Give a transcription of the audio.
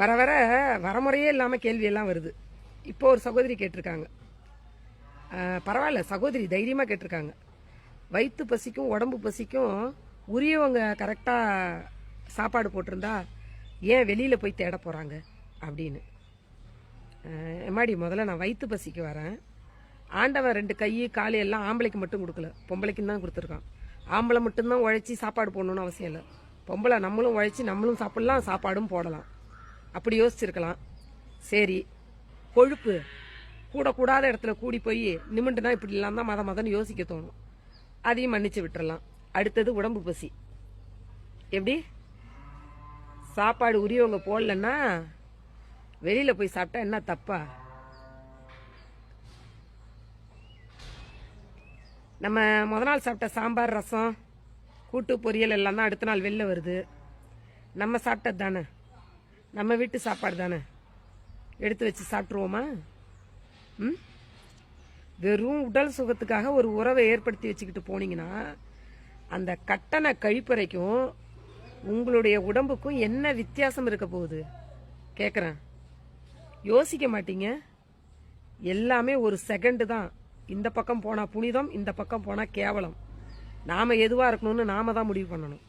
வர வர வரமுறையே இல்லாமல் கேள்வியெல்லாம் வருது. இப்போ ஒரு சகோதரி கேட்டிருக்காங்க, பரவாயில்ல சகோதரி தைரியமாக கேட்டிருக்காங்க, வயிற்று பசிக்கும் உடம்பு பசிக்கும் உரியவங்க கரெக்டாக சாப்பாடு போட்டிருந்தா ஏன் வெளியில் போய் தேட போகிறாங்க அப்படின்னு. எம்மாடி, முதல்ல நான் வயிற்று பசிக்கு வரேன். ஆண்டவன் 2 கை காலு எல்லாம் ஆம்பளைக்கு மட்டும் கொடுக்கல, பொம்பளைக்குன்னு தான் கொடுத்துருக்கான். ஆம்பளை மட்டும்தான் உழைச்சி சாப்பாடு போடணும்னு அவசியம் இல்லை. பொம்பளை நம்மளும் உழைச்சி நம்மளும் சாப்பிடலாம், சாப்பாடும் போடலாம். அப்படி யோசிச்சிருக்கலாம். சரி, கொழுப்பு கூடாத இடத்துல கூடி போய் நிமிண்டுனா இப்படிலாம் தான் மதன்னு யோசிக்க தோணும். அதையும் மன்னிச்சு விட்டுறலாம். அடுத்தது உடம்பு பசி. எப்படி சாப்பாடு உரியவங்க போடலன்னா வெளியில போய் சாப்பிட்டா என்ன தப்பா? நம்ம முத நாள் சாப்பிட்ட சாம்பார், ரசம், கூட்டு, பொரியல் எல்லாம் தான் அடுத்த நாள் வெளில வருது. நம்ம சாப்பிட்டது தானே, நம்ம வீட்டு சாப்பாடு தானே, எடுத்து வச்சு சாப்பிட்ருவோமா? வெறும் உடல் சுகத்துக்காக ஒரு உறவை ஏற்படுத்தி வச்சுக்கிட்டு போனீங்கன்னா அந்த கட்டண கழிப்பறைக்கும் உங்களுடைய உடம்புக்கும் என்ன வித்தியாசம் இருக்க போகுது கேட்குறேன். யோசிக்க மாட்டீங்க. எல்லாமே ஒரு செகண்டு தான். இந்த பக்கம் போனால் புனிதம், இந்த பக்கம் போனால் கேவலம். நாம் எதுவாக இருக்கணும்னு நாம தான் முடிவு பண்ணணும்.